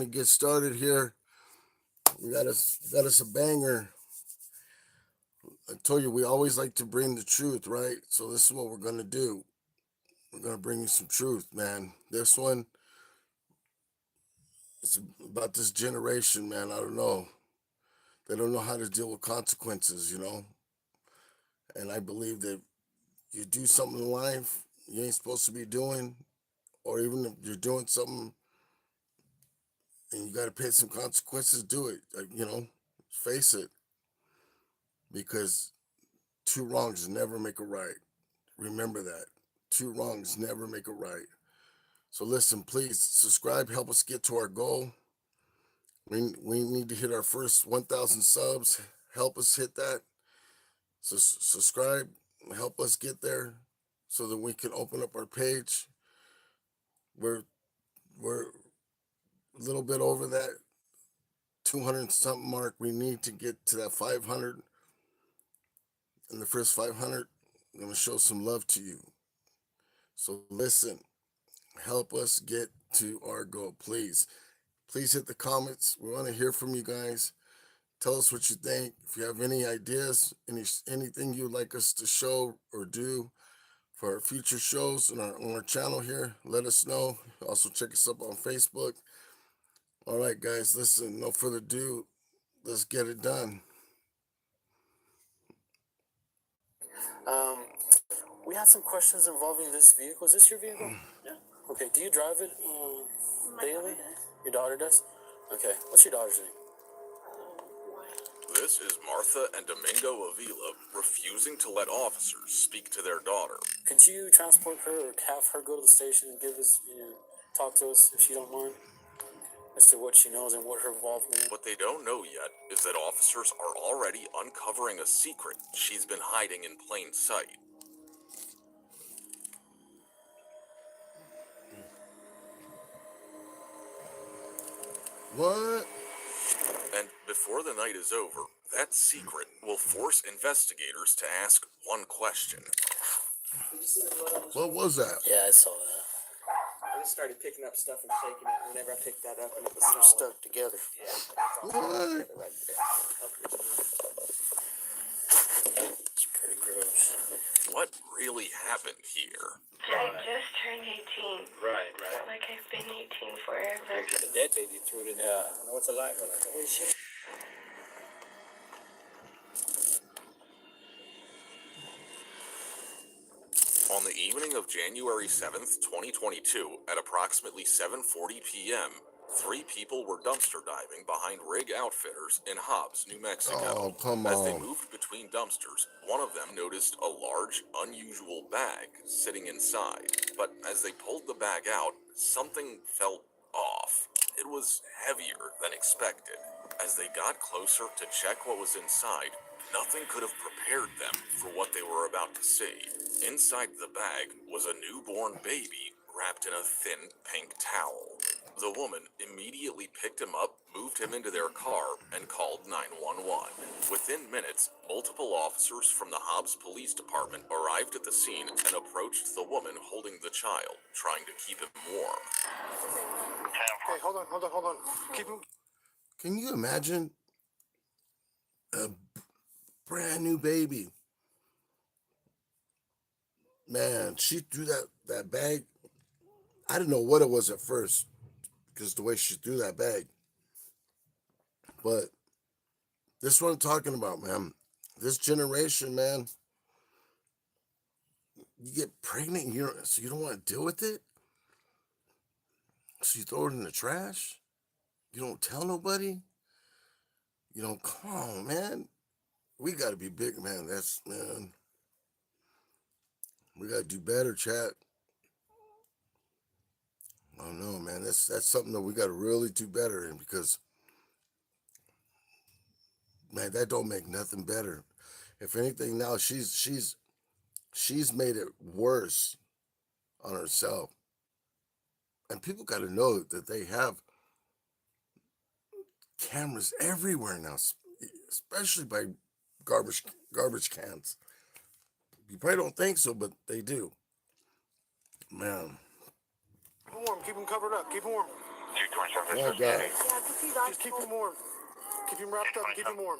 gonna get started here. We got us a banger. I told you we always like to bring the truth, right? So this is what we're gonna do. We're gonna bring you some truth, man. This one, it's about this generation, man. I don't know. They don't know how to deal with consequences. And I believe that you do something in life you ain't supposed to be doing, or even if you're doing something and you got to pay some consequences, do it. Face it, because two wrongs never make a right. Remember that. Two wrongs never make a right. So listen, please subscribe. Help us get to our goal. We need to hit our first 1,000 subs. Help us hit that. So subscribe. Help us get there so that we can open up our page. We're a little bit over that 200 something mark. We need to get to that 500. In the first 500, I'm going to show some love to you. So listen, help us get to our goal, please. Please hit the comments. We want to hear from you guys. Tell us what you think. If you have any ideas, anything you'd like us to show or do for our future shows on our channel here, let us know. Also check us up on Facebook. All right, guys, listen, no further ado. Let's get it done. Um, we had some questions involving this vehicle. Is this your vehicle? Yeah. Okay. Do you drive it daily? Your daughter does? Okay. What's your daughter's name? This is Martha and Domingo Avila refusing to let officers speak to their daughter. Could you transport her or have her go to the station and give us, talk to us if you don't mind, as to what she knows and what her involvement is? What they don't know yet is that officers are already uncovering a secret she's been hiding in plain sight. What? And before the night is over, that secret will force investigators to ask one question. What was that? Yeah, I saw that. I just started picking up stuff and shaking it. Whenever I picked that up, and it was solid. Stuck together. Yeah. What? Right there. It's pretty gross. What really happened here? I just turned 18. Right. Felt like I've been 18 forever. The dead baby threw it in there. I know it's alive. I'm like, holy shit. On the evening of January 7th, 2022, at approximately 7:40 p.m., 3 people were dumpster diving behind Rig Outfitters in Hobbs, New Mexico. Oh, come As they on. moved between dumpsters, one of them noticed a large, unusual bag sitting inside. But as they pulled the bag out, something felt off. It was heavier than expected. As they got closer to check what was inside, nothing could have prepared them for what they were about to see. Inside the bag was a newborn baby wrapped in a thin pink towel. The woman immediately picked him up, moved him into their car, and called 911. Within minutes, multiple officers from the Hobbs Police Department arrived at the scene and approached the woman holding the child, trying to keep him warm. Okay, hold on. Keep him. Can you imagine a brand new baby? Man, she threw that bag. I didn't know what it was at first because the way she threw that bag. But this is what I'm talking about, man. This generation, man, you get pregnant, so you don't want to deal with it. So you throw it in the trash. You don't tell nobody. Come on, man. We got to be big, man. Man. We got to do better, chat. I don't know, man. That's something that we got to really do better in, because, man, that don't make nothing better. If anything, now she's made it worse on herself. And people got to know that they have cameras everywhere now, especially by garbage cans. You probably don't think so, but they do. Man. Keep him warm. Keep him covered up. Keep him warm. Oh God. Just keep him warm. Keep him wrapped up. Keep him warm.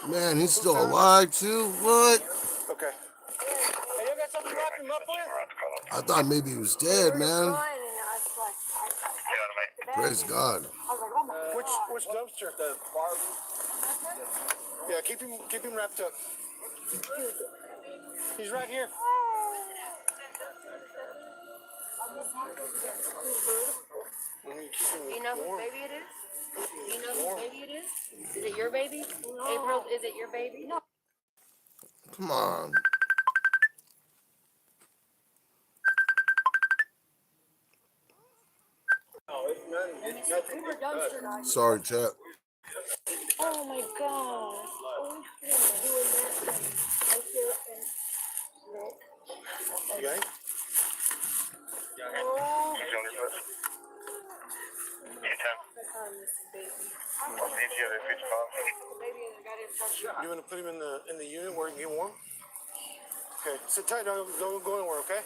Man, he's still alive too. What? Okay. Hey, you got something to wrap him up with? I thought maybe he was dead, man. Praise God. Which dumpster? The Barbie. Yeah, keep him wrapped up. He's right here. Do you know whose baby it is? Do you know whose baby it is? Is it your baby? No. April, is it your baby? No. Come on. Sorry, chat. Oh my gosh. Oh, we shouldn't be doing that. I feel it. You got it? Oh. You want to put him in the unit where he can get warm? Okay, sit tight. Don't go anywhere. Okay.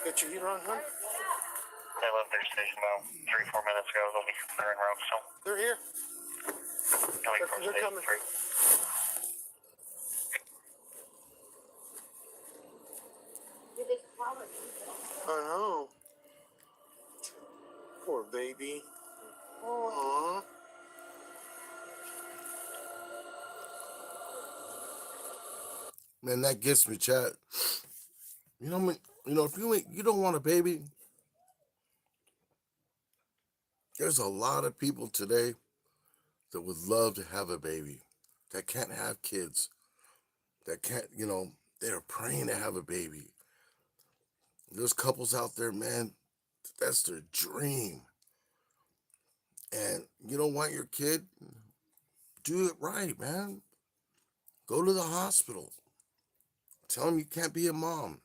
Get your heater on, huh? They left their station about 3-4 minutes ago. They'll be clearing route soon. They're here. They're coming. I know. Poor baby. Aww. Man, that gets me, chat. You know, if you don't want a baby, there's a lot of people today that would love to have a baby, that can't have kids, that can't, they're praying to have a baby. There's couples out there, man, that's their dream. And you don't want your kid? Do it right, man. Go to the hospital. Tell them you can't be a mom.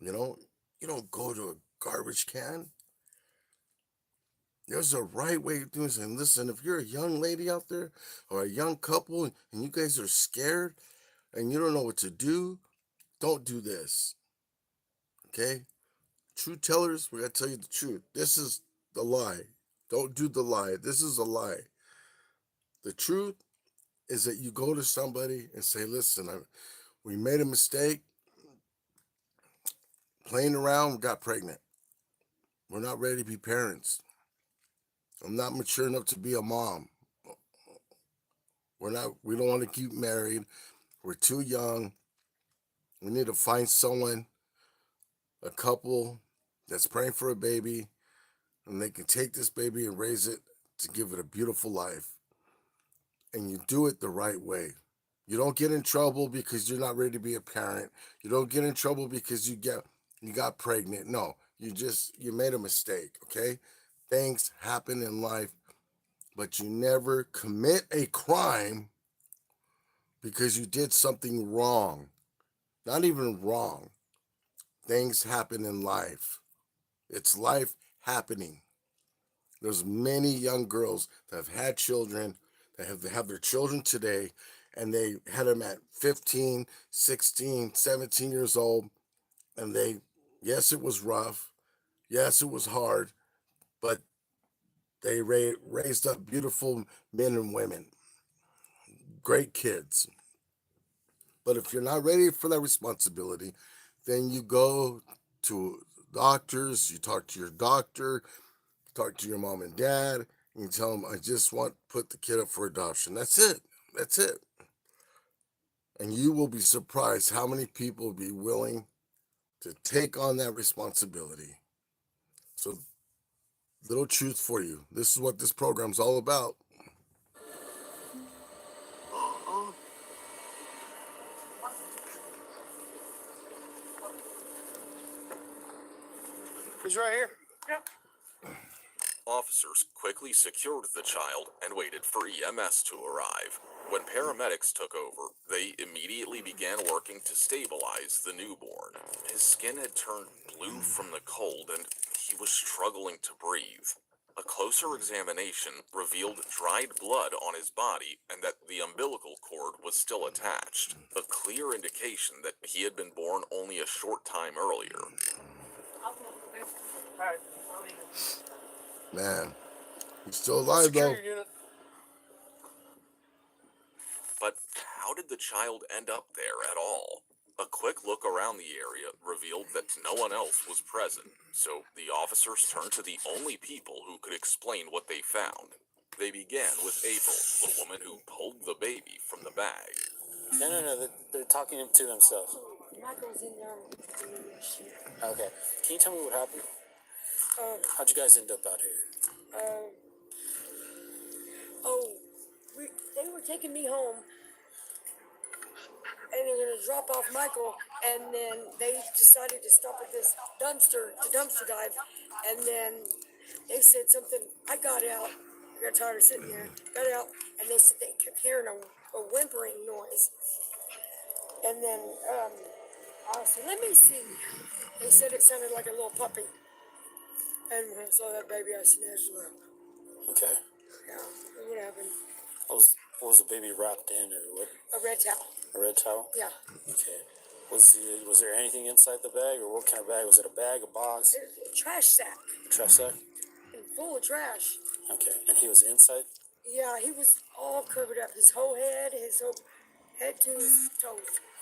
You don't go to a garbage can. There's a right way of doing this. And listen, if you're a young lady out there or a young couple and you guys are scared and you don't know what to do, don't do this. Okay? Truth tellers, we got to tell you the truth. This is the lie. Don't do the lie. This is a lie. The truth is that you go to somebody and say, listen, we made a mistake. Playing around, we got pregnant. We're not ready to be parents. I'm not mature enough to be a mom. We don't want to keep married. We're too young. We need to find someone, a couple that's praying for a baby, and they can take this baby and raise it to give it a beautiful life. And you do it the right way. You don't get in trouble because you're not ready to be a parent. You don't get in trouble because you got pregnant. No, you made a mistake, okay? Things happen in life, but you never commit a crime because you did something wrong. Not even wrong. Things happen in life. It's life happening. There's many young girls that have had children, that have their children today, and they had them at 15, 16, 17 years old, and yes, it was rough. Yes, it was hard, but they raised up beautiful men and women, great kids. But if you're not ready for that responsibility, then you go to doctors, you talk to your doctor, talk to your mom and dad, and you tell them, I just want to put the kid up for adoption. That's it. That's it. And you will be surprised how many people will be willing to take on that responsibility. So, little truth for you. This is what this program's all about. He's right here. Officers quickly secured the child and waited for EMS to arrive. When paramedics took over, they immediately began working to stabilize the newborn. His skin had turned blue from the cold and he was struggling to breathe. A closer examination revealed dried blood on his body and that the umbilical cord was still attached, a clear indication that he had been born only a short time earlier. Man, he's still alive though. Security unit. But how did the child end up there at all? A quick look around the area revealed that no one else was present, so the officers turned to the only people who could explain what they found. They began with April, the woman who pulled the baby from the bag. No, they're talking to themselves. Michael's in there. Okay, can you tell me what happened? How'd you guys end up out here? They were taking me home, and they were gonna drop off Michael, and then they decided to stop at this dumpster dive, and then they said something. I got out. I got tired of sitting there. Got out, and they said they kept hearing a whimpering noise, and then I said, "Let me see." They said it sounded like a little puppy, and when I saw that baby, I snatched it up. Okay. Yeah, that's what happened. What was the baby wrapped in, or what? A red towel. A red towel? Yeah. Okay. Was there anything inside the bag, or what kind of bag? Was it a bag, a box, It was a trash sack. a trash sack? And full of trash. Okay. And he was inside? Yeah, he was all covered up. His whole head to his toes.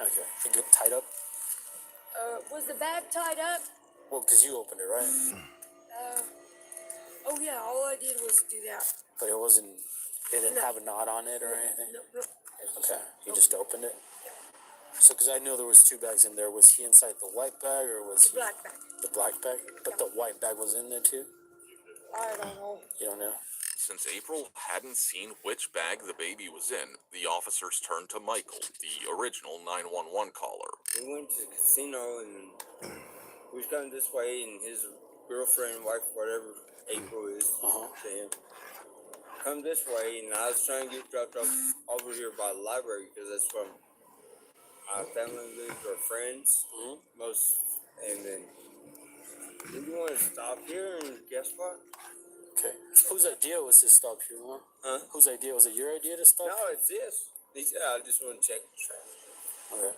Okay. He got tied up? Was the bag tied up? Well, because you opened it, right? Oh yeah, all I did was do that. But it didn't have a knot on it or anything? No. Okay. You just opened it? So, because I know there was two bags in there. Was he inside the white bag, or was The black bag. the black bag? But the white bag was in there too? I don't know. You don't know? Since April hadn't seen which bag the baby was in, the officers turned to Michael, the original 911 caller. We went to the casino and we was coming this way, and his girlfriend, wife, whatever April is, to him, come this way, and I was trying to get dropped off over here by the library because that's from my family lives or friends, most, and then we want to stop here, and guess what? Okay. Whose idea was to stop here, huh? Huh? Whose idea? Was it your idea to stop? No, it's this. He said, I just want to check the trash. Okay.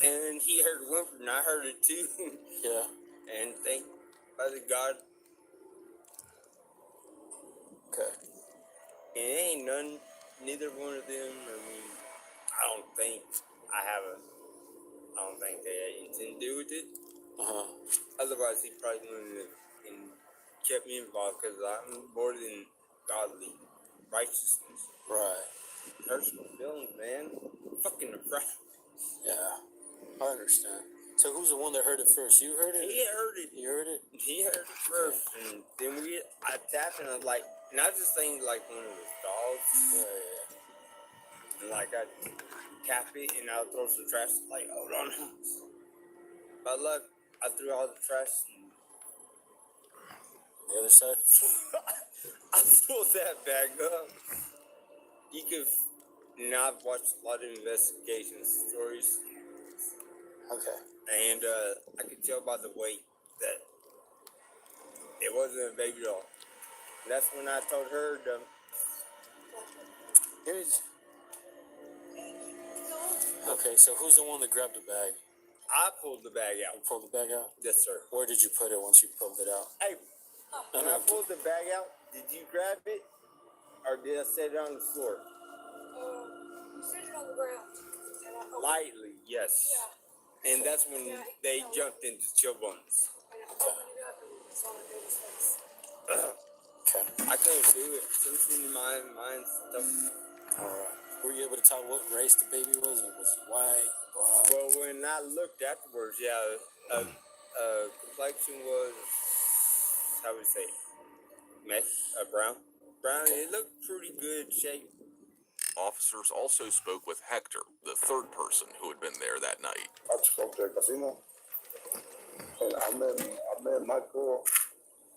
And he heard a whimper, and I heard it too. Yeah. And thank Father God, Okay. it ain't none, neither one of them. I mean, I don't think they had anything to do with it. Otherwise, he probably wouldn't have kept me involved because I'm more than godly righteousness. Right. Personal feelings, man. Fucking afraid. Yeah. I understand. So who's the one that heard it first? You heard it? He heard it. You heard it? He heard it first, and then I tapped, and I was like, and I just think like one of those dogs. Yeah. And like I tap it, and I'll throw some trash. Like, hold on. By luck, I threw all the trash. And The other side? I pulled that bag up. You could. And I've watched a lot of investigation stories, Okay. and I could tell by the weight that it wasn't a baby doll. And that's when I told her to. Okay, so who's the one that grabbed the bag? I pulled the bag You out. pulled the bag out? Yes, sir. Where did you put it once you pulled it out? Hey, when I pulled the bag out, did you grab it, or did I set it on the floor? You set it on the ground. And I Lightly, yes. Yeah. And that's when they jumped into chill bones. opened it up and saw the baby's face. Okay. I couldn't do it. Something in my mind stuff. Alright. Were you able to tell what race the baby was? It was white, black? Well, when I looked afterwards, complexion was, how would you say, brown. Brown. It looked pretty good shape. Officers also spoke with Hector, the third person who had been there that night. I just go to the casino, and I met Michael,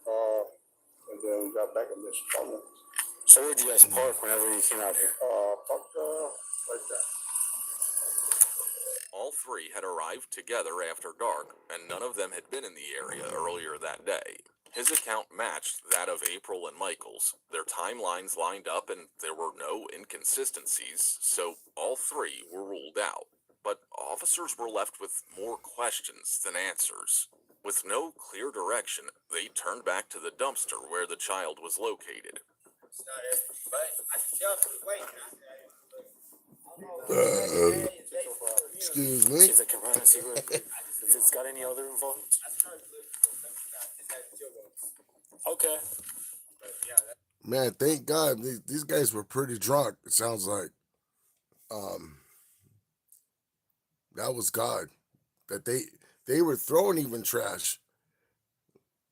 and then we got back in this tunnel. So where'd you guys park whenever you came out here? Parked right there. All three had arrived together after dark, and none of them had been in the area earlier that day. His account matched that of April and Michael's. Their timelines lined up and there were no inconsistencies, so all three were ruled out. But officers were left with more questions than answers. With no clear direction, they turned back to the dumpster where the child was located. Excuse me. See if they can run and see if it's got any other involvement. Okay. Man, thank God these guys were pretty drunk. It sounds like that was God that they were throwing even trash.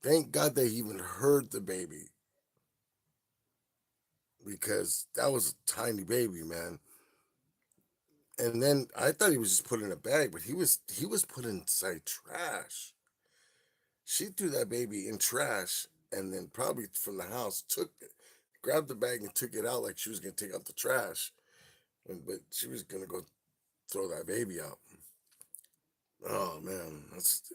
Thank God they even heard the baby, because that was a tiny baby, man. And then I thought he was just put in a bag, but he was put inside trash. She threw that baby in trash, and then probably from the house grabbed the bag and took it out like she was gonna take out the trash, but she was gonna go throw that baby out. Oh man, that's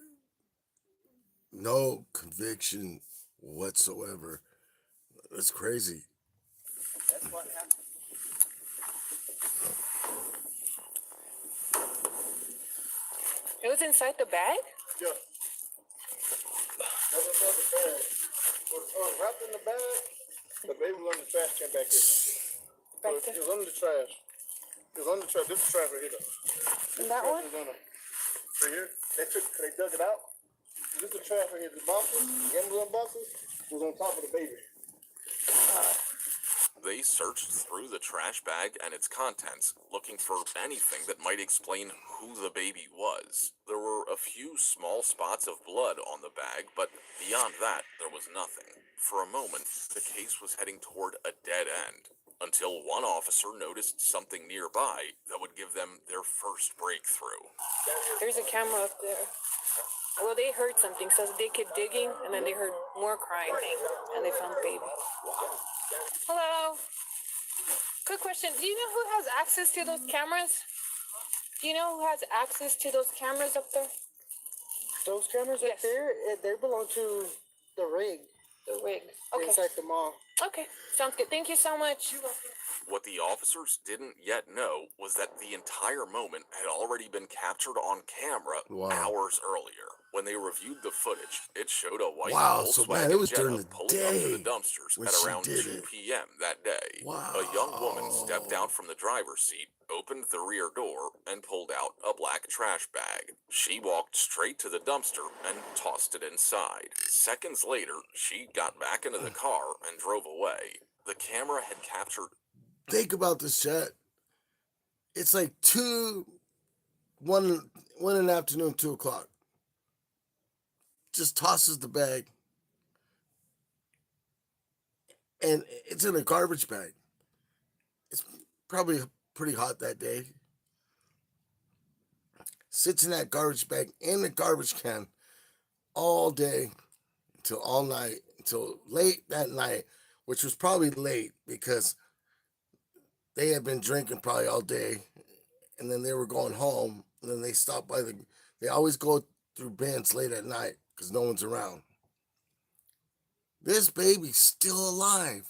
no conviction whatsoever. That's crazy. That's what happened. It was inside the bag? Yeah. That's inside the bag. Was wrapped in the bag. The baby was under the trash can back here. So Back it there? was under the trash. It was under the trash. This is trash right here though. And that one? It was right here. They dug it out. This is the trash right here. The boxes, the Amazon boxes, was on top of the baby. They searched through the trash bag and its contents, looking for anything that might explain who the baby was. There were a few small spots of blood on the bag, but beyond that, there was nothing. For a moment, the case was heading toward a dead end, until one officer noticed something nearby that would give them their first breakthrough. There's a camera up there. Well, they heard something, so they kept digging, and then they heard more crying, and they found the baby. Hello. Quick question. Do you know who has access to those cameras? Do you know who has access to those cameras up there? Those cameras up there, they belong to the rig The rig. Okay. inside the mall. Okay. Sounds good. Thank you so much. What the officers didn't yet know was that the entire moment had already been captured on camera hours earlier. When they reviewed the footage, it showed a white So Volkswagen man, it was Jetta during the pulling up to the day dumpsters when at she around did 2 it. p.m. that day. Wow. A young woman stepped out from the driver's seat, opened the rear door, and pulled out a black trash bag. She walked straight to the dumpster and tossed it inside. Seconds later, she got back into the car and drove away. The camera had captured... Think about this, chat. It's like 1 in the afternoon, 2 o'clock. Just tosses the bag, and it's in a garbage bag. It's probably pretty hot that day. Sits in that garbage bag in the garbage can all day until all night, until late that night, which was probably late because they had been drinking probably all day, and then they were going home, and then they stopped by they always go through bins late at night because no one's around. This baby's still alive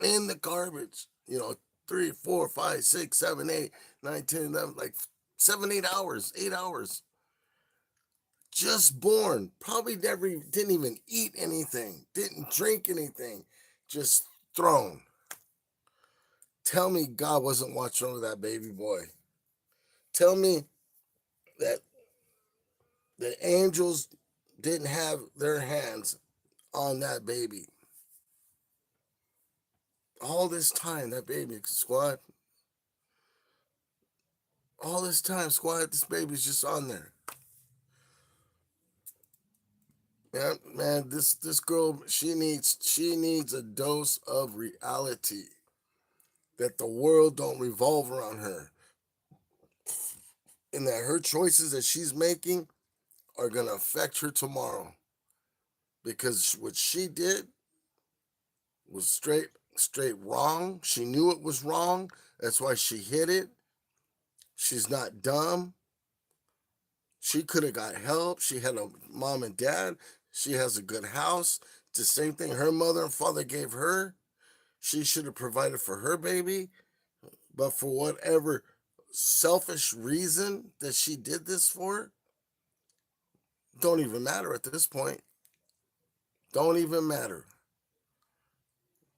in the garbage, 3, 4, 5, 6, 7, 8, 9, 10, 11, like 7, 8 hours, 8 hours. Just born, probably didn't even eat anything, didn't drink anything, just thrown. Tell me God wasn't watching over that baby boy. Tell me that the angels didn't have their hands on that baby. All this time, that baby, squad. All this time, squad, this baby's just on there. Man, this girl, she needs a dose of reality. That the world don't revolve around her. And that her choices that she's making are gonna affect her tomorrow. Because what she did was straight wrong. She knew it was wrong. That's why she hid it. She's not dumb. She could have got help. She had a mom and dad. She has a good house. It's the same thing her mother and father gave her. She should have provided for her baby. But for whatever selfish reason that she did this for, don't even matter at this point. Don't even matter.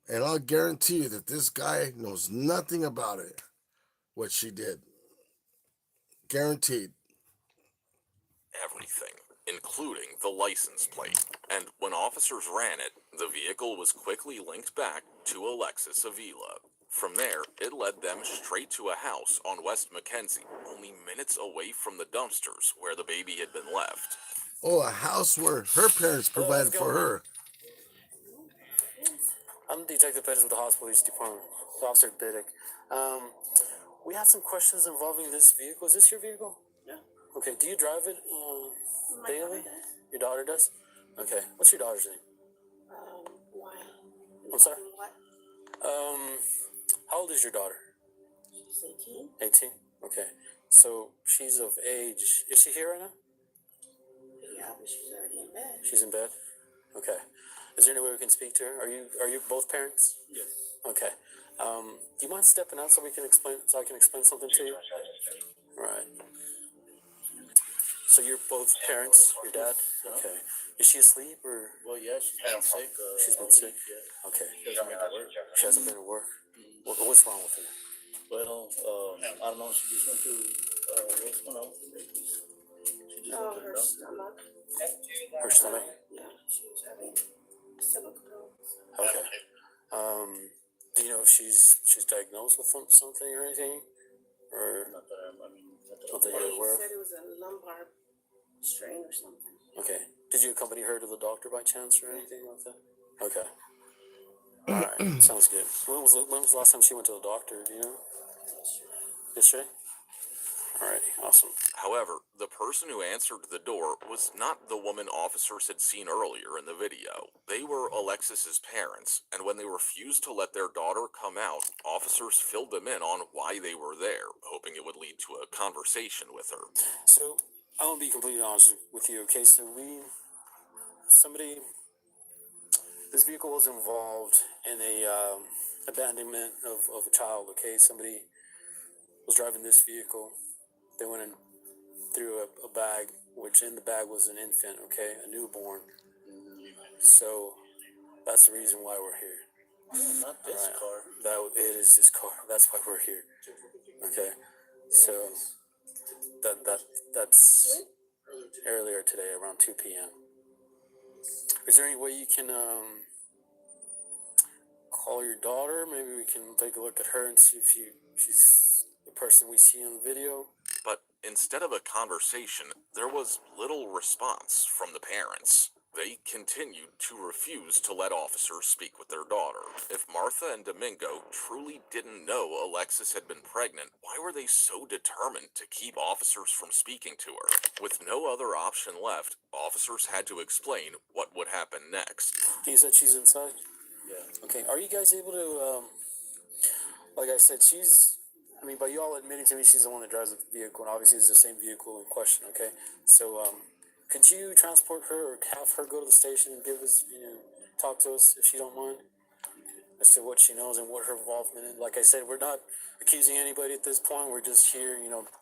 And I'll guarantee you that this guy knows nothing about it, what she did. Guaranteed. Everything, including the license plate. And when officers ran it, the vehicle was quickly linked back to Alexis Avila. From there, it led them straight to a house on West Mackenzie, only minutes away from the dumpsters where the baby had been left. Oh, a house where her parents provided for her. I'm Detective Pettis with the Hospital Police Department, Officer Biddick. We had some questions involving this vehicle. Is this your vehicle? Yeah. Okay, do you drive it My daily? daughter does. Your daughter does? Okay, what's your daughter's name? Why? I'm sorry? What? How old is your daughter? She's 18. 18? Okay, so she's of age. Is she here right now? Yeah, but she's already in bed. She's in bed? Okay. Is there any way we can speak to her? Are you both parents? Yes. Okay. Do you mind stepping out so I can explain something to you? All right. So you're both parents, your dad? Okay. Is she asleep or? Well, yeah, she's been sick. She's been all sick? week, yeah. Okay. She hasn't been to work. She hasn't been to work? What's wrong with her? Well, I don't know. She just went to what's going on with the babies? She just went to the Her doctor. stomach. Her stomach? Yeah, she was having stomach problems. Okay. Do you know if she's diagnosed with something or anything? Or Not that I mean, not that not that They you're aware of? said it was a lumbar strain or something. Okay. Did you accompany her to the doctor by chance or anything like that? Okay. All right. Sounds good. When was the last time she went to the doctor? Do you know? Yesterday? Alrighty. Awesome. However, the person who answered the door was not the woman officers had seen earlier in the video. They were Alexis's parents, and when they refused to let their daughter come out, officers filled them in on why they were there, hoping it would lead to a conversation with her. So I want to be completely honest with you. Okay. So this vehicle was involved in a abandonment of a child. Okay. Somebody was driving this vehicle. They went and threw a bag, which in the bag was an infant, okay, a newborn. So that's the reason why we're here. not this Alright. car. It is this car. That's why we're here. Okay. So that's earlier today, around 2 p.m. Is there any way you can call your daughter? Maybe we can take a look at her and see if she's the person we see on the video. But instead of a conversation, there was little response from the parents. They continued to refuse to let officers speak with their daughter. If Martha and Domingo truly didn't know Alexis had been pregnant, why were they so determined to keep officers from speaking to her? With no other option left, officers had to explain what would happen next. You said she's inside? Yeah. Okay, are you guys able to, like I said, by y'all admitting to me she's the one that drives the vehicle, and obviously it's the same vehicle in question, okay? So, could you transport her or have her go to the station and give us, talk to us, if you don't mind, as to what she knows and what her involvement is? Like I said, we're not accusing anybody at this point. We're just here,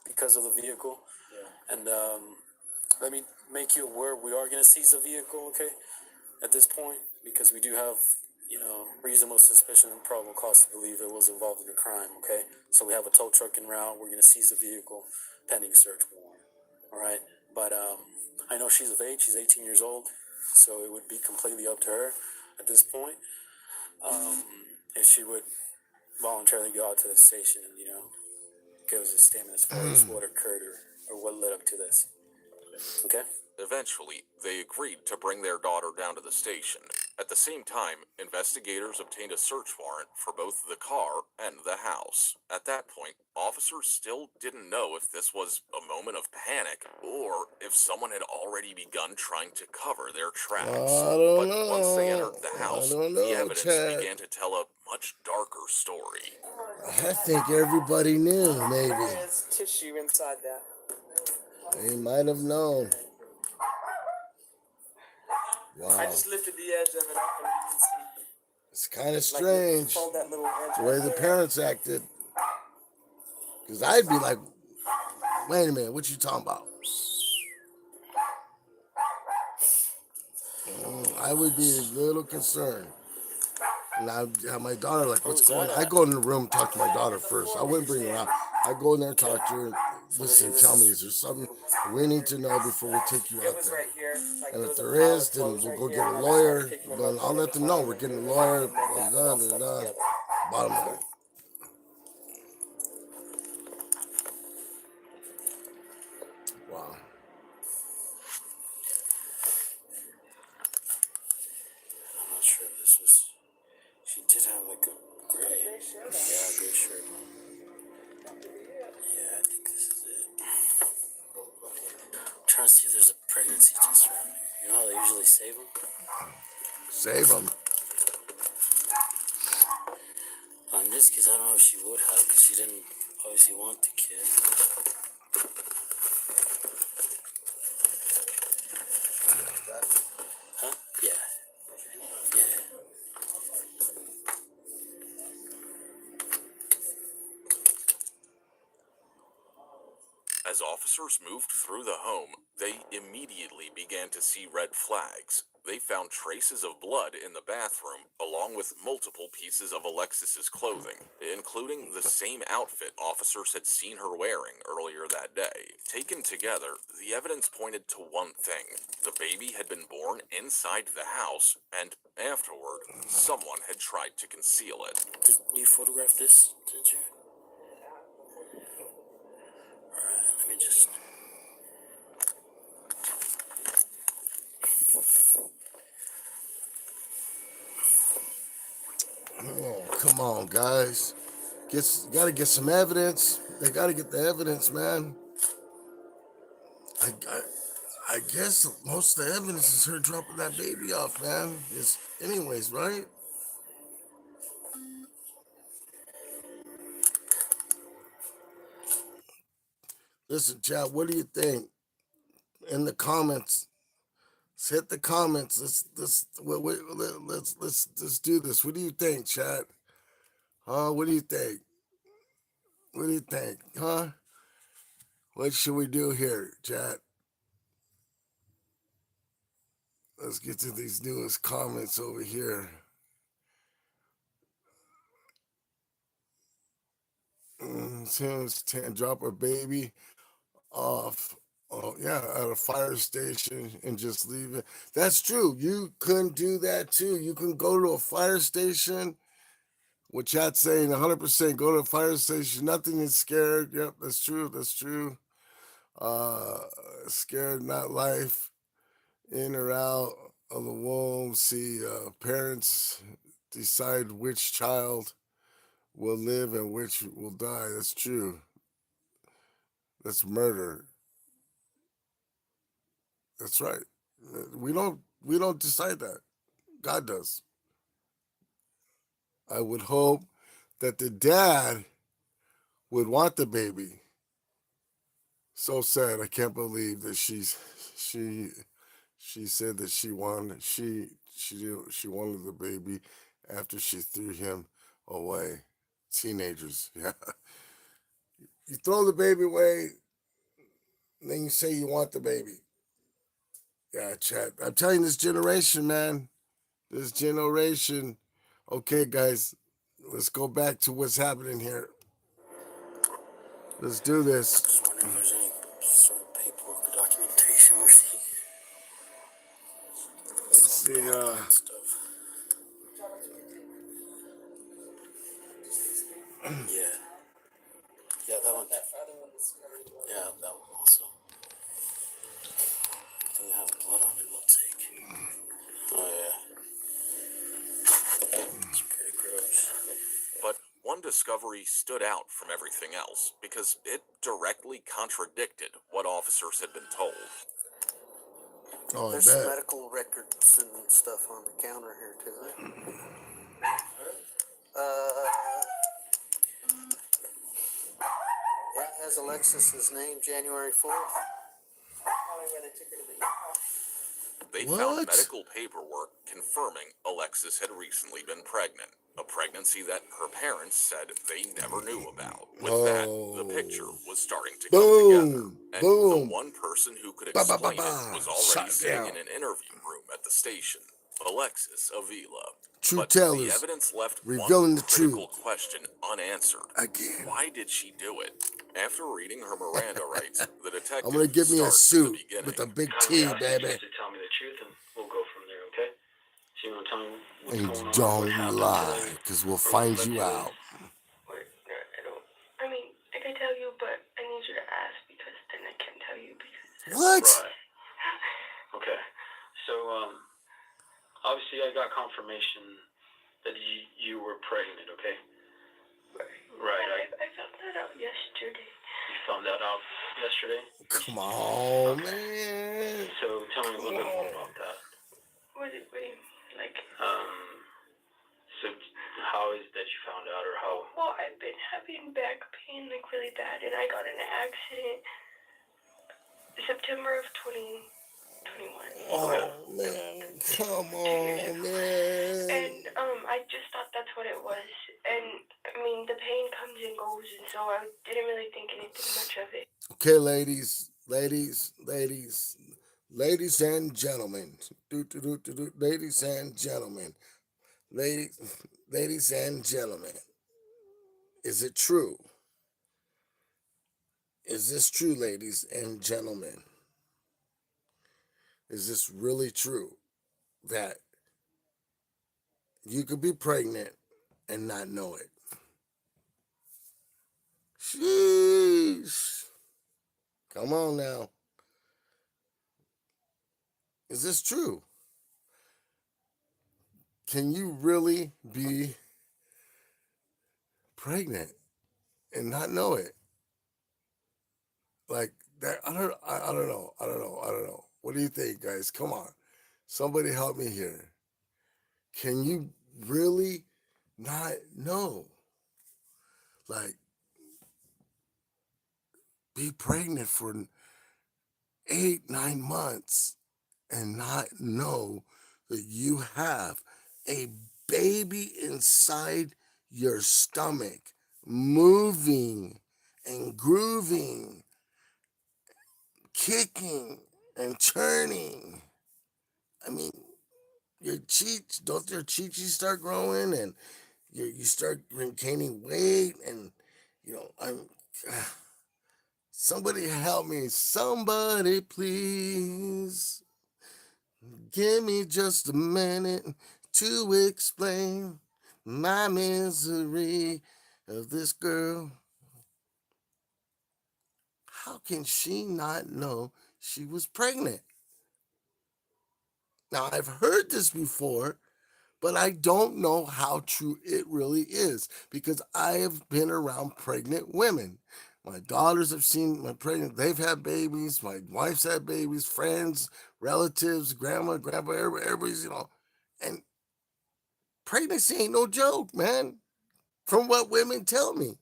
because of the vehicle. Yeah. And, let me make you aware, we are going to seize the vehicle, okay, at this point, because we do have, reasonable suspicion and probable cause to believe it was involved in a crime, okay? So we have a tow truck en route. We're going to seize the vehicle pending search warrant, all right? But I know she's of age. She's 18 years old, so it would be completely up to her at this point if she would voluntarily go out to the station and, give us a statement as far as what occurred or what led up to this, okay? Eventually, they agreed to bring their daughter down to the station. At the same time, investigators obtained a search warrant for both the car and the house. At that point, officers still didn't know if this was a moment of panic or if someone had already begun trying to cover their tracks. I don't But once they entered know. the house, I don't know, the evidence Chad. began to tell a much darker story. I think everybody knew, maybe. There's tissue inside that. They might have known. Wow. I just lifted the edge of it up and you can see. It's kind of Like, strange fold that little edge the way right the there. parents acted. Because I'd be like, wait a minute, what you talking about? I would be a little concerned. And I have my daughter like, what's going on? I go in the room and talk to my daughter first. I wouldn't bring her out. I go in there and talk to her. Listen, tell me, is there something we need to know before we take you It out was there? right here. Like, And there if was a there pile is, of then clothes we'll right go here, get a and I just started lawyer. picking them But up I'll one let at a them know time we're and getting a moving them, lawyer. and then that was all stuck together. Bottom line. Wow. I'm not sure if this was. She did have like a gray. Yeah, gray shirt on. Yeah, I think this is it. I'm trying to see if there's a pregnancy test around here. You know how they usually save them? Save them. In this case, I don't know if she would have because she didn't obviously want the kid. Huh? Yeah. Yeah. As officers moved through the home, they immediately began to see red flags. They found traces of blood in the bathroom, along with multiple pieces of Alexis's clothing, including the same outfit officers had seen her wearing earlier that day. Taken together, the evidence pointed to one thing. The baby had been born inside the house, and afterward, someone had tried to conceal it. Did you photograph this, didn't you? Alright, let me just... Oh, come on, guys. Gotta get some evidence. They gotta get the evidence, man. I guess most of the evidence is her dropping that baby off, man. It's anyways, right? Listen, Chad, what do you think? In the comments, let's hit the comments. Let's do this. What do you think, Chad? Huh? What do you think? What do you think? Huh? What should we do here, Chad? Let's get to these newest comments over here. Tim's drop a baby off. Oh yeah, at a fire station and just leave it. That's true. You couldn't do that too. You can go to a fire station. What Chat's saying, 100%. Go to a fire station. Nothing is scared. Yep, that's true. That's true. Uh, Scared, not life. In or out of the womb. See, parents decide which child will live and which will die. That's true. That's murder. That's right. We don't decide that. God does. I would hope that the dad would want the baby. So sad. I can't believe that she said that she wanted the baby after she threw him away. Teenagers, yeah. You throw the baby away, and then you say you want the baby. Yeah, Chad. I'm telling you, this generation, man. This generation. Okay, guys, let's go back to what's happening here. Let's do this. Just wondering if there's any sort of paperwork or documentation where she... Let's see, stuff. Yeah. Yeah, that one. Yeah, that one also. Anything that has blood on it, we'll take. Oh, yeah. It's pretty gross. But one discovery stood out from everything else because it directly contradicted what officers had been told. oh, There's some medical records and stuff on the counter here, too. It has Alexis's name, January 4th. Probably where they took her to the They found What? medical paperwork confirming Alexis had recently been pregnant, a pregnancy that her parents said they never knew about. With that, the picture was starting to come together, Boom. and the Boom. one person who could Ba ba ba explain it ba. was already Shut sitting down. in an interview room at the station, Alexis Avila. Truth But the tellers evidence left revealing one the critical truth question unanswered. again. Why did she do it? After reading her Miranda rights, the I'm gonna detective get me a starts at the suit beginning. with a big Kindly T, ask you baby. just to tell me the truth, and we'll go from there. Okay? So you want to tell me what's And going on, what don't happened lie, today, cause we'll or what's find led you to it? out. What? No, I don't. I mean, I can tell you, but I need you to ask because then I can't tell you because. What? Right. Okay. So, obviously I got confirmation that you were pregnant, okay? Right. I found that out yesterday. You found that out yesterday? Come on, Okay. man. So tell me a little bit more about that. What do you mean? Like, So how is it that you found out, or how? well, I've been having back pain like really bad, and I got in an accident September of 2021. Oh man, come 2 years on, ago. man. And I just thought that's what it was. And I mean, the pain comes and goes, and so I didn't really think anything much of it. Okay, ladies and gentlemen, ladies and gentlemen, ladies and gentlemen, is it true? Is this true, ladies and gentlemen? Is this really true that you could be pregnant and not know it? Sheesh. Come on now. Is this true? Can you really be pregnant and not know it? Like that, I don't know. What do you think, guys? Come on. Somebody help me here. Can you really not know? Like, be pregnant for 8, 9 months and not know that you have a baby inside your stomach moving and grooving, kicking and churning. I mean, your cheeks, don't your cheeks start growing and you start gaining weight and I'm somebody help me, somebody please give me just a minute to explain my misery of this girl. How can she not know she was pregnant? Now, I've heard this before, but I don't know how true it really is because I have been around pregnant women. My daughters have seen my pregnant, they've had babies, my wife's had babies, friends, relatives, grandma, grandpa, everybody's, and pregnancy ain't no joke, man. From what women tell me,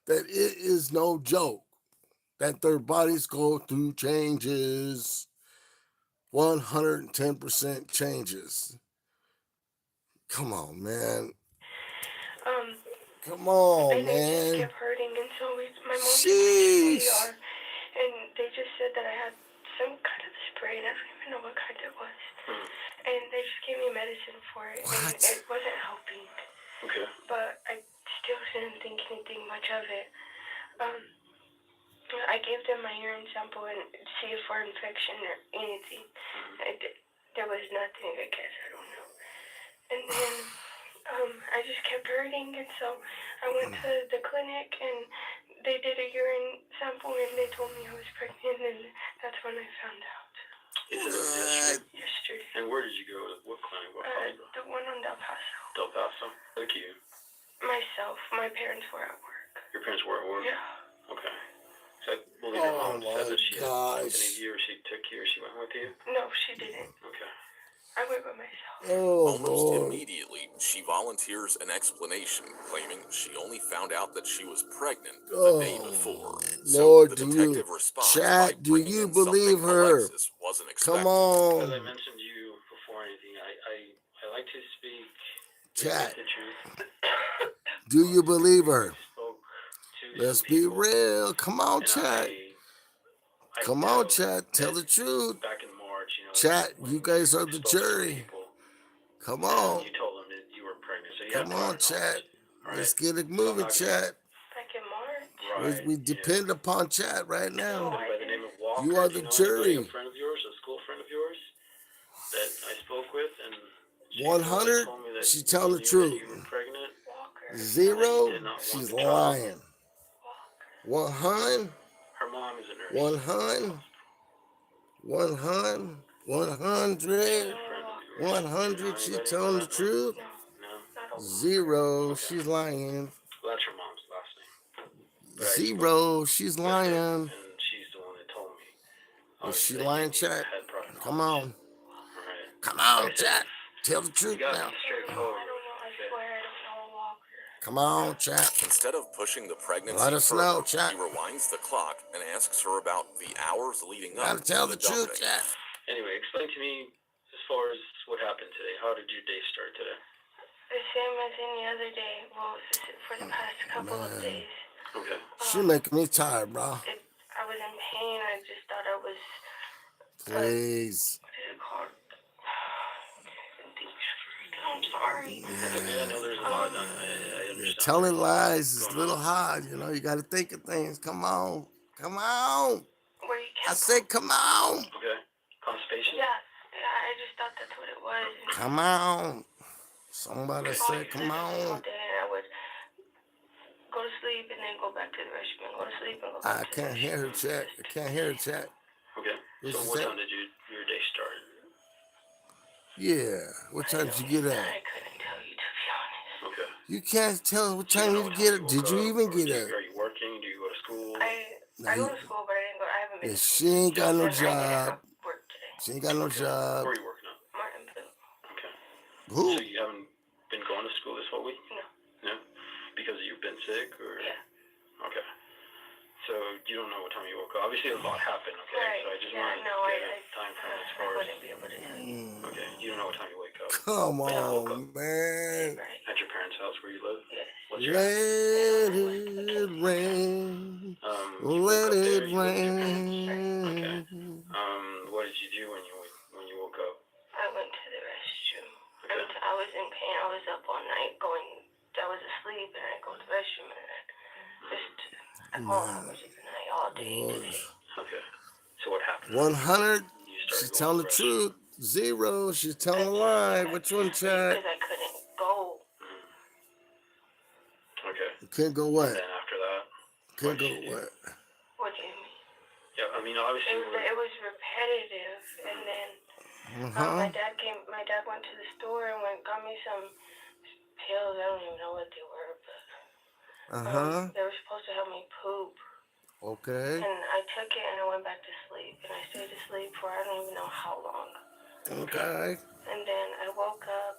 that it is no joke, that their bodies go through changes, 110% changes. Come on, man. Come on, And it just man. kept hurting, and so my mom took me to Sheesh. ER, and they just said that I had some kind of spray, and I don't even know what kind it was. And they just gave me medicine for it, and What? it wasn't helping. Okay. But I still didn't think anything much of it. I gave them my urine sample and see if for infection or anything. There was nothing, I guess, I don't know. And then I just kept hurting, and so I went to the clinic, and they did a urine sample, and they told me I was pregnant, and that's when I found out. You said it was yesterday? Yesterday. And where did you go? What clinic? What hospital? The one on Del Paso. Del Paso? Thank you. Myself. My parents were at work. Your parents were at work? Yeah. Okay. So I believe your mom said that she gosh. accompanied you, or she took you, or she went with you? No, she didn't. Okay. I went by myself. Oh, Almost Lord. immediately, she volunteers an explanation, claiming she only found out that she was pregnant Oh, the day before. Lord, So the do you, detective responds by chat, do bringing you in something believe her? Alexis wasn't wasn't expecting. Come on. As I mentioned to you before anything, I like to speak Chat. the truth. Do you believe her? Spoke to Let's some be people, real. Come on, and chat. I Come know on, chat. Tell that the truth. back in March, Chat, when you guys are the spoke to some jury. people, Come and on. you told them that you were pregnant, so you Come had prior on, chat. knowledge. All Let's right? get it So I'm moving, not gonna- chat. Back in March. Right. We depend upon chat right now. Somebody by the name of Walker. You are do the know anybody, jury. a friend of yours, a school friend of yours, that I spoke with, and she 100, told me that she's telling the you knew truth. that you were pregnant. Walker. 0, did not want she's the child. lying. 100, Her mom is a nurse. 100, 100, 100, 100, she's telling the truth. No. 0, she's lying. Well, that's her mom's last name. But 0, she's with her, lying. and she's the one that told me. Is she that lying, you chat? had prior Come knowledge. on. All right. Come on, Like I said, chat. Tell the You truth gotta now. be straightforward. I don't know. I swear I don't know Walker. Come on, chat. Instead of pushing the pregnancy Let us further, know, chat. he rewinds the clock and asks her about the hours leading up Gotta to tell the the truth, dumping. chat. Anyway, explain to me as far as what happened today. How did your day start today? The same as any other day. Well, for the past couple of days. Okay. She making me tired, bro. I was in pain. I just thought I was. Please. What is it called? I'm sorry. Yeah, I know there's a lot. I understand. Yeah, telling lies is a little hard, you know. You got to think of things. Come on. Come on. Where you I kept. said, come on. Okay. Constipation? Yeah, I just thought that's what it was. Come on. Somebody said, come All on. day, and I would go to sleep and then go back to the restroom. Go to sleep and go back I to the can't hear her, chat. I can't hear her, chat. Okay. What's So she what say? time did your day start? Yeah. What time did you get I up? couldn't tell you, to be honest. Okay. You can't tell what So you time know you what get time up. you Did woke you up, even or get up? Are you working? Do you go to school? I go to school, but I haven't been. Yeah, to she school. ain't got no And I didn't job. have work today. She ain't got no job. Where are you working at? Martinville. Okay. Who? So you haven't been going to school this whole week? No. No? Because you've been sick, or? Yeah. Okay. So you don't know what time you woke up. Obviously, a lot happened, okay? Right. So I just Yeah, wanted no, to get I a time frame as I far as... wouldn't be able to tell you. Okay, you don't know what time you wake up. Come When you woke on, up. man. Right. At your parents' house where you live? Yes. What's your Let it rain. you woke Let up there, it you live with your parents? rain. Okay. What did you do when you woke up? I went to the restroom. Okay. I was in pain. I was up all night going. I was asleep and I go to the restroom and I just all hours of the night, all day today. Okay. So what happened? 100. You She's started going telling to the the restroom. truth. 0. She's telling a lie. Which one, chat? Because I couldn't go. Okay. You can't go what? And then after that? Can't go what did you do? what? What do you mean? Yeah, I mean, obviously... It was repetitive, and then my dad went to the store and got me some pills. I don't even know what they were, but they were supposed to help me poop. Okay. And I took it and I went back to sleep, and I stayed asleep for I don't even know how long. Okay. And then I woke up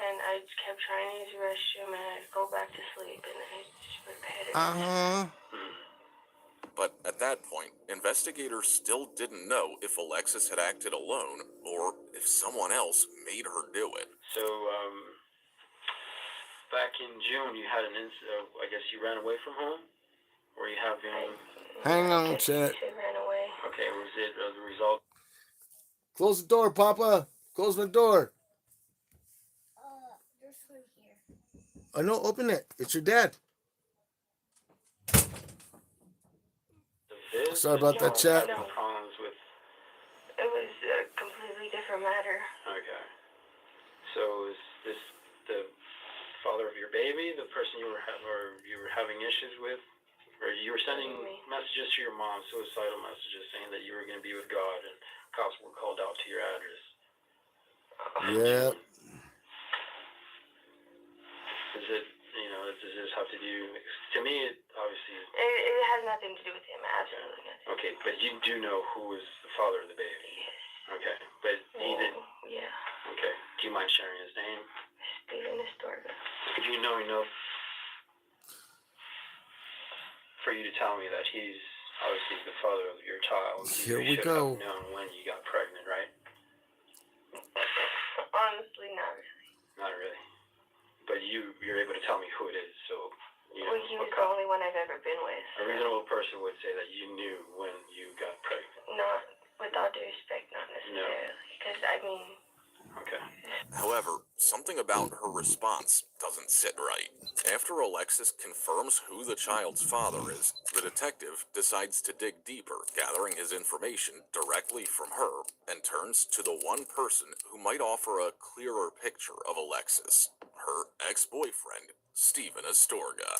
and I just kept trying to use the restroom and I'd go back to sleep, and then it's just repetitive. But at that point, investigators still didn't know if Alexis had acted alone or if someone else made her do it. So, back in June, you had an incident. I guess you ran away from home? Were you having... Hang on, chat. She ran away. Okay, was it the result? Close the door, Papa. Close the door. There's one here. I know, open it. It's your dad. Sorry about that, chat. No problems with... It was a completely different matter. Okay. So is this the father of your baby, the person you were having issues with? Or you were sending messages to your mom, suicidal messages, saying that you were going to be with God, and cops were called out to your address. Yeah. Is it, does this have to do... To me, it obviously... It has nothing to do with him, absolutely nothing. Okay, but you do know who is the father of the baby? Yes. Okay, but he didn't... Yeah. Okay, do you mind sharing his name? Steven Estorga. Do you know enough for you to tell me that he's obviously the father of your child. Here You we should go. have known when you got pregnant, right? Honestly, not really. Not really. But you're able to tell me who it is, so you know. Well, he was the only one I've ever been with. A reasonable person would say that you knew when you got pregnant. Not, with all due respect, not necessarily. Because, I mean... Okay. However, something about her response doesn't sit right. After Alexis confirms who the child's father is, the detective decides to dig deeper, gathering his information directly from her, and turns to the one person who might offer a clearer picture of Alexis, her ex-boyfriend, Stephen Astorga.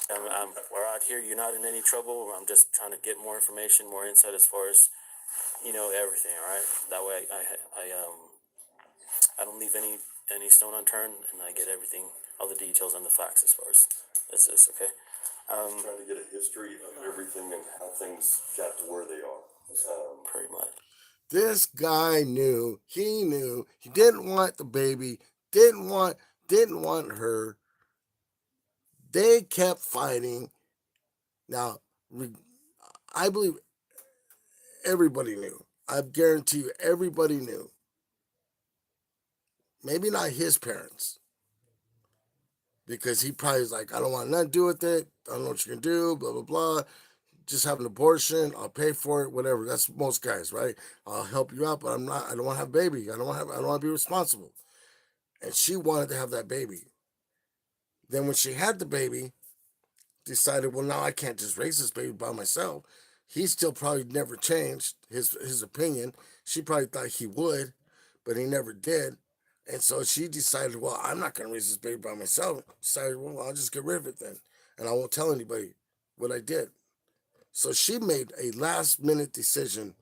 We're out here. You're not in any trouble. I'm just trying to get more information, more insight as far as, you know, everything, all right? That way I don't leave any stone unturned, and I get everything, all the details and the facts as far as this, okay? Trying to get a history of everything and how things got to where they are. Pretty much. This guy knew. He didn't want the baby. Didn't want her. They kept fighting. Now, I believe everybody knew. I guarantee you, everybody knew. Maybe not his parents. Because he probably was like, I don't want nothing to do with it. I don't know what you can do, blah, blah, blah. Just have an abortion. I'll pay for it, whatever. That's most guys, right? I'll help you out, but I don't want to have a baby. I don't want to be responsible. And she wanted to have that baby. Then when she had the baby, decided, well, now I can't just raise this baby by myself. He still probably never changed his opinion. She probably thought he would, but he never did. And so she decided, well, I'm not going to raise this baby by myself. Decided, well, I'll just get rid of it then. And I won't tell anybody what I did. So she made a last-minute decision.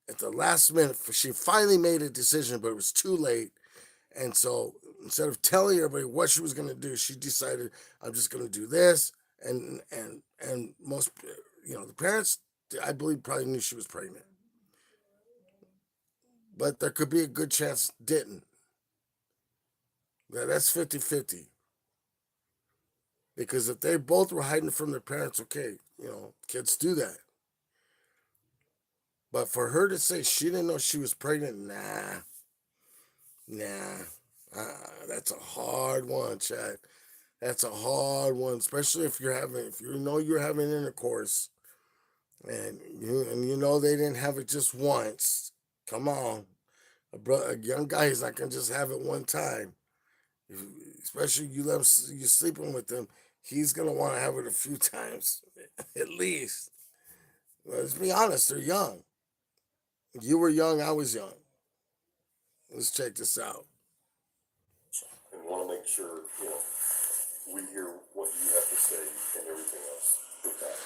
At the last minute, she finally made a decision, but it was too late. And so instead of telling everybody what she was going to do, she decided, I'm just going to do this. And most, the parents, I believe, probably knew she was pregnant. But there could be a good chance didn't. That's 50-50. Because if they both were hiding from their parents, okay, kids do that. But for her to say she didn't know she was pregnant, nah. That's a hard one, Chad. That's a hard one, especially if you're having intercourse, and you know they didn't have it just once. Come on, a young guy is not gonna just have it one time. Especially you sleeping with him, he's gonna want to have it a few times, at least. Let's be honest, they're young. You were young, I was young. Let's check this out. And want to make sure, we hear what you have to say and everything else with that.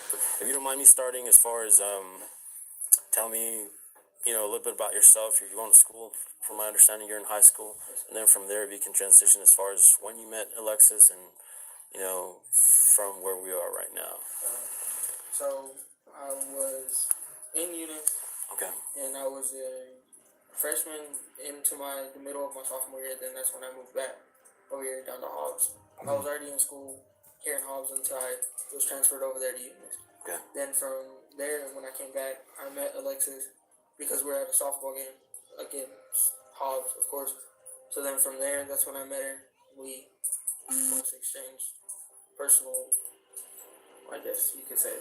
If you don't mind me starting as far as tell me, a little bit about yourself. You're going to school, from my understanding, you're in high school, and then from there we can transition as far as when you met Alexis and, from where we are right now. So I was in unit. Okay. And I was a freshman into the middle of my sophomore year. Then that's when I moved back over here down to Hobbs. I was already in school here in Hobbs until I was transferred over there to Eunice. Okay. Then from there, when I came back, I met Alexis because we were at a softball game against Hobbs, of course. So then from there, that's when I met her. We both exchanged personal, I guess you could say,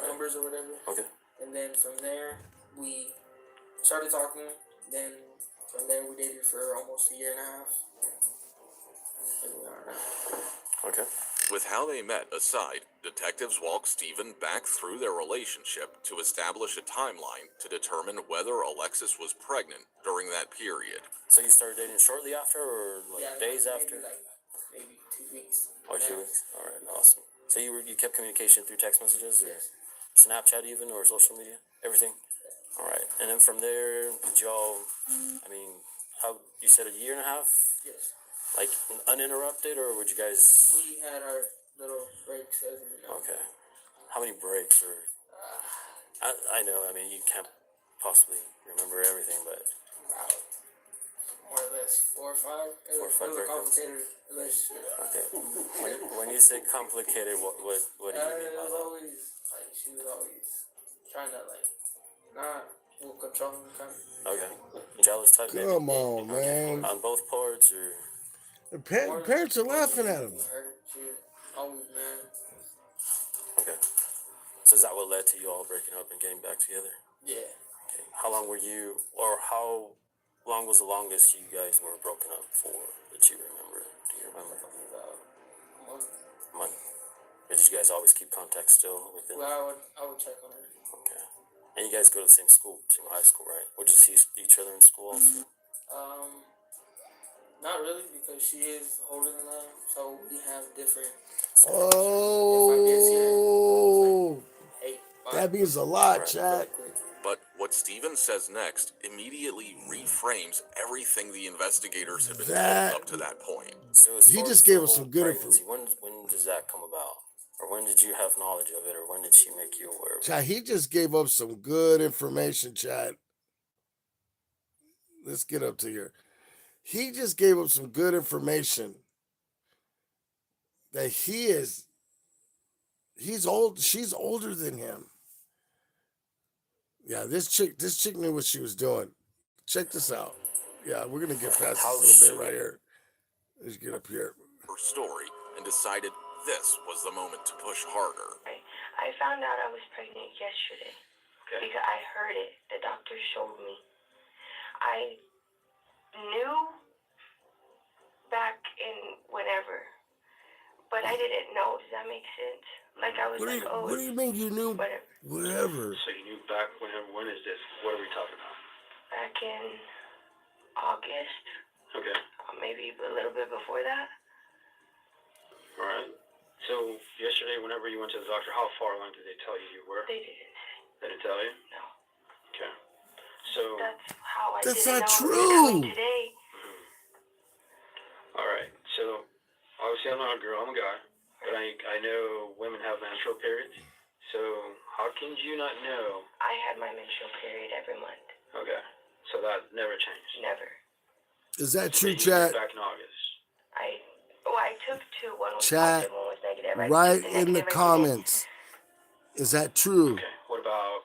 numbers or whatever. Okay. And then from there, we started talking. Then from there, we dated for almost a year and a half. And we are now. Okay. With how they met aside, detectives walk Stephen back through their relationship to establish a timeline to determine whether Alexis was pregnant during that period. So you started dating shortly after, or days after? Maybe 2 weeks. Or 2 weeks. All right, awesome. So you kept communication through text messages, or Snapchat even, or social media, everything. All right, and then from there, did y'all? How you said a year and a half? Yes. Like uninterrupted, or would you guys? We had our little breaks as we know. Okay. How many breaks, or? I know. You can't possibly remember everything, but. About more or less 4 or 5. It was a complicated relationship. Okay. When you say complicated, what do you mean by that? She was always trying to like not will control him kind of. Okay. Jealous type, maybe. Come on, man. On both parts, or The parents are laughing at him. Her, she was always mad. okay. So is that what led to you all breaking up and getting back together? Yeah. Okay. How long were you, or how long was the longest you guys were broken up for that you remember? Do you remember? About a month. A month. Did you guys always keep contact still within? Well, I would check on her. Okay. And you guys go to the same school, same high school, right? Would you see each other in school also? Not really, because she is older than I am, so we have different. Oh, Hey, that means a lot, Right. chat. But what Steven says next immediately reframes everything the investigators had been That- told up to that point. So as He far just as gave the us some whole good pregnancy, when does that come about? Or when did you have knowledge of it, or when did she make you aware of it? Chat, he just gave up some good information, chat. Let's get up to here. He just gave up some good information that he's old, she's older than him. Yeah, this chick knew what she was doing. Check this out. Yeah, we're gonna get past How this a little bit soon? right here. Let's get up here. Her story and decided this was the moment to push harder. I found out I was pregnant yesterday because I heard it. The doctor showed me. I knew back in whenever, but I didn't know. Does that make sense? Like I was like, oh, What do you mean you knew? whatever. Whatever. So you knew back whenever, when is this? What are we talking about? Back in August, Okay. maybe a little bit before that. All right. So yesterday, whenever you went to the doctor, how far along did they tell you were? They didn't say. They didn't tell you? No. Okay. So, That's how I That's didn't not know it was true. coming today. all right. So, obviously, I'm not a girl, I'm a guy. But I know women have menstrual periods. So, how can you not know? I had my menstrual period every month. Okay. So that never changed. Never. Is that So true, you did chat? back in August. I took two. One was Chat, positive, one was negative. I right took in the negative every day. comments. Is that true? Okay. What about,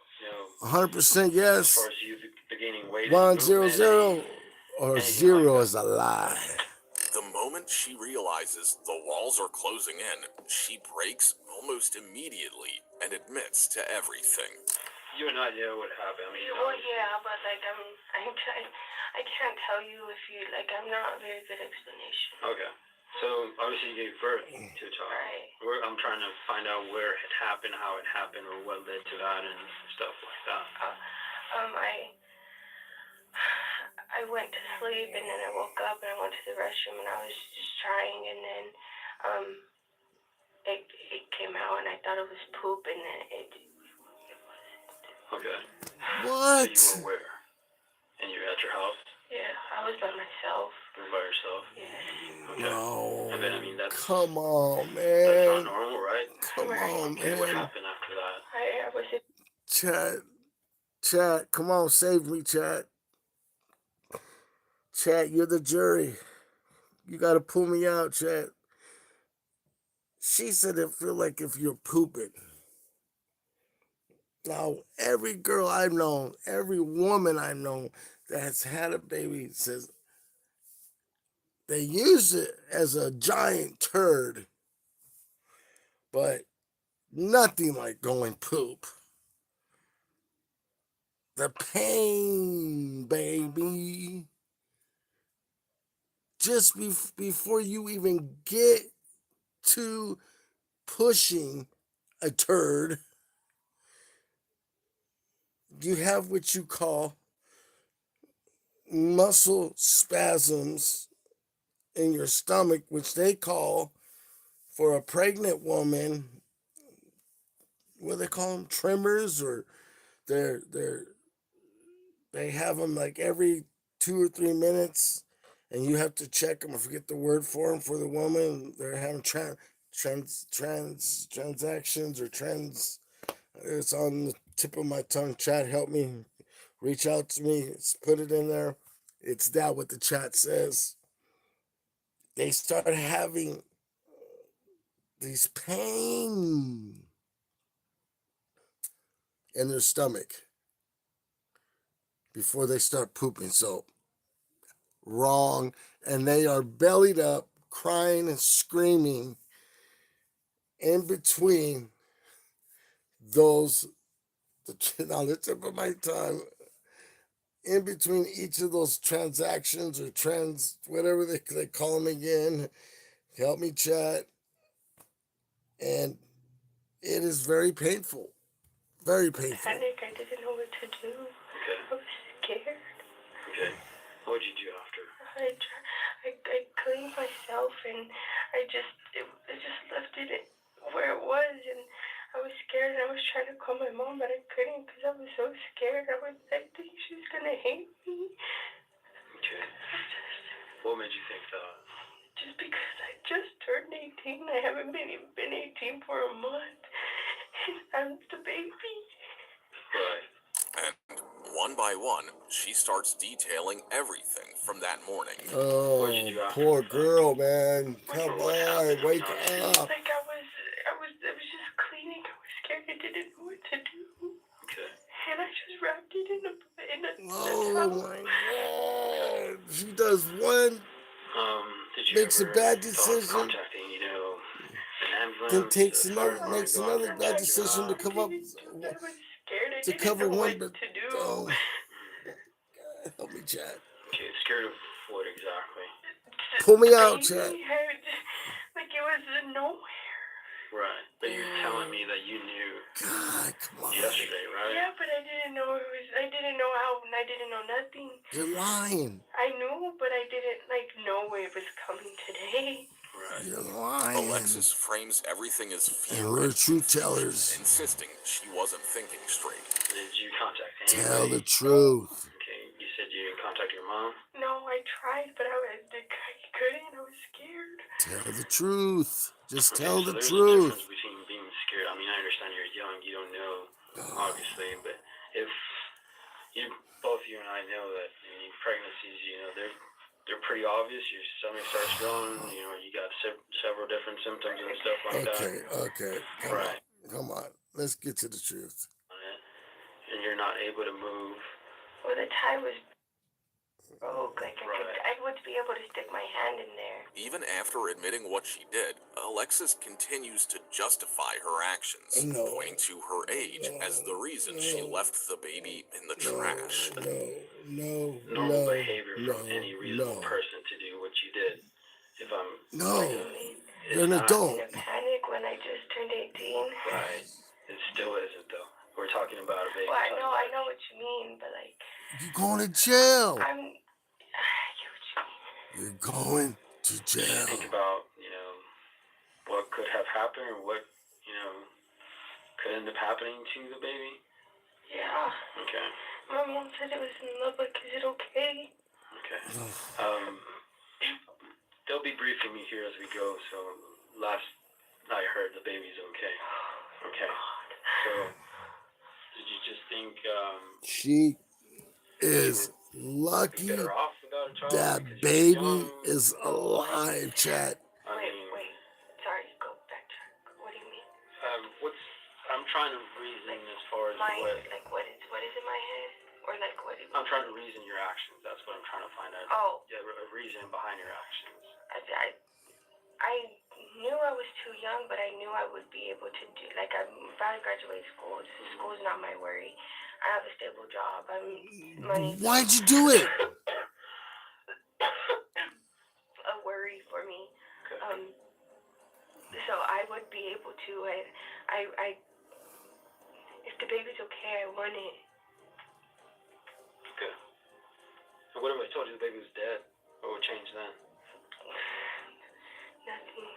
100% as yes. far as you gaining weight? 100 or anything 0 like is a lie. The moment she realizes the walls are closing in, she breaks almost immediately and admits to everything. You and I know what happened. I mean, Well, yeah, but like I can't tell you if you like. I'm not a very good explanation. okay. So obviously you gave birth to a child. Right. I'm trying to find out where it happened, how it happened, or what led to that, and stuff like that. I went to sleep and then I woke up and I went to the restroom and I was just trying and then it came out and I thought it was poop and then it wasn't. Okay. What? So you were where? And you're at your house? Yeah, I was by myself. You were by yourself? Yeah. Okay. No. And then, I mean, that's Come on, that's not man. normal, right? Come on, Okay, what man. happened after that? I was Chat, come on, save me, chat. Chat, you're the jury. You gotta pull me out, chat. She said it feel like if you're pooping. Now, every girl I've known, every woman I've known that has had a baby says they use it as a giant turd, but nothing like going poop. The pain, baby. Just before you even get to pushing a turd, you have what you call muscle spasms in your stomach, which they call for a pregnant woman, what do they call them? Tremors, or they have them like every 2 or 3 minutes, and you have to check them. I forget the word for them for the woman. They're having transactions or trends. It's on the tip of my tongue. Chat, help me. Reach out to me. Put it in there. It's that what the chat says. They start having these pain. in their stomach before they start pooping. So wrong. And they are bellied up, crying and screaming in between those, on the tip of my tongue, in between each of those transactions or whatever they call them again. Help me, chat. And it is very painful. Very painful. Panic, I didn't know what to do. Okay. I was scared. Okay. What did you do after? I cleaned myself and I just left it where it was, and I was scared and I was trying to call my mom, but I couldn't because I was so scared. I think she's gonna hate me. Okay. What made you think that? Just because I just turned 18. I haven't been 18 for a month. And I'm the baby. Right. And one by one, she starts detailing everything from that morning. Oh, poor girl, man. Come on, wake up. Like I was just cleaning. I was scared. I didn't know what to do. Okay. And I just wrapped it in a Oh towel. my God. She does one, Did you makes a ever bad thought of decision, contacting, an then ambulance, makes another bad decision to I was scared. I to didn't cover know one, what but to do. help me, chat. Okay, scared of what exactly? Pull me out, Baby, chat. like it was nowhere. Right, but you're telling me that you knew God, come on. yesterday, right? Yeah, but I didn't know I didn't know how, and I didn't know nothing. You're lying. I knew, but I didn't know it was coming today. Right. You're lying. Alexis frames everything as fear And we're truth tellers. insisting she wasn't thinking straight. Did you contact anybody? Tell the truth. Okay, you said you didn't contact your mom? No, I tried, but I couldn't. I was scared. Tell the truth. Just tell so the there's truth. a difference between being scared. I mean, I understand you're young, you don't know, obviously, but if both you and I know that pregnancies, they're pretty obvious. Your stomach starts growing, you got several different symptoms and stuff like that. Okay. Come on. Let's get to the truth. And you're not able to move. Well, the tie was broke. I would be able to stick my hand in there. Even after admitting what she did, Alexis continues to justify her actions, pointing to her age as the reason she left the baby in the trash. Normal behavior from any reasonable person to do what you did. If I'm you're an adult. In a panic when I just turned 18. Right. It still isn't though. We're talking about a baby. Well, I know what you mean, but you're going to jail. I get what you mean. You're going to jail. Think about, what could have happened or what, could end up happening to the baby? Yeah. Okay. My mom said it was in love, but is it okay? Okay. They'll be briefing me here as we go, so last I heard the baby's okay. Okay. So, did you just think, she is lucky better off without a child that baby is alive, chat. Wait. Sorry, go backtrack. What do you mean? I'm trying to reason as far as what is in my head? Or I'm trying to reason your actions. That's what I'm trying to find out. Oh. Yeah, a reason behind your actions. I knew I was too young, but I knew I would be able to do, if I graduate school's not my worry. I have a stable job. Why'd you do it? A worry for me. So I would be able to, if the baby's okay, I want it. Okay. And what if I told you the baby was dead? What would change then? Nothing.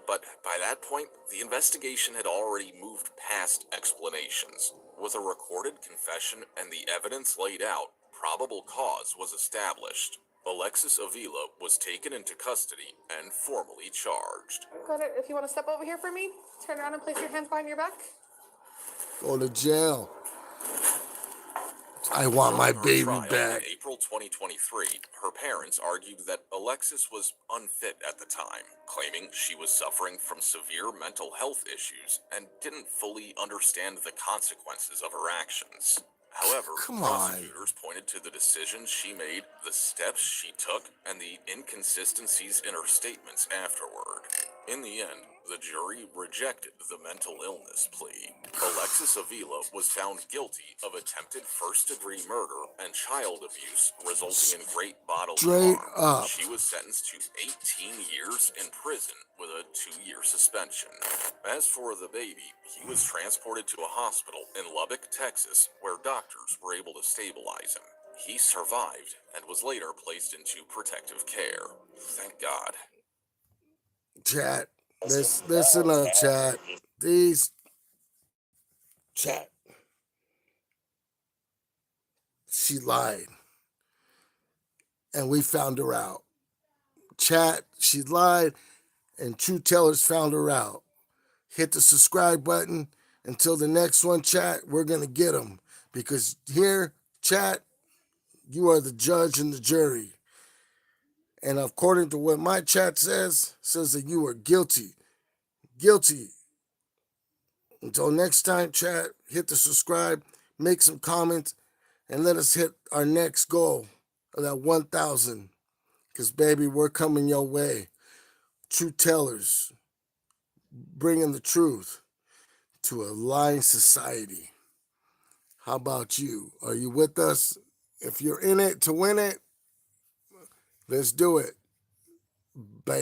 But by that point, the investigation had already moved past explanations. With a recorded confession and the evidence laid out, probable cause was established. Alexis Avila was taken into custody and formally charged. If you want to step over here for me, turn around and place your hands behind your back. Go to jail. I want my During her baby trial back. in April 2023, her parents argued that Alexis was unfit at the time, claiming she was suffering from severe mental health issues and didn't fully understand the consequences of her actions. However, Come on. prosecutors pointed to the decisions she made, the steps she took, and the inconsistencies in her statements afterward. In the end, the jury rejected the mental illness plea. Alexis Avila was found guilty of attempted first-degree murder and child abuse resulting in great bodily Straight harm. up. She was sentenced to 18 years in prison with a 2-year suspension. As for the baby, he was transported to a hospital in Lubbock, Texas, where doctors were able to stabilize him. He survived and was later placed into protective care. Thank God. Chat. Listen up, chat. These chat. She lied. And we found her out. Chat, she lied, and Truth Tellers found her out. Hit the subscribe button. Until the next one, chat, we're going to get them. Because here, chat, you are the judge and the jury. And according to what my chat says that you are guilty. Guilty. Until next time, chat, hit the subscribe, make some comments, and let us hit our next goal of that 1,000. Because, baby, we're coming your way. Truth Tellers, bringing the truth to a lying society. How about you? Are you with us? If you're in it to win it, let's do it.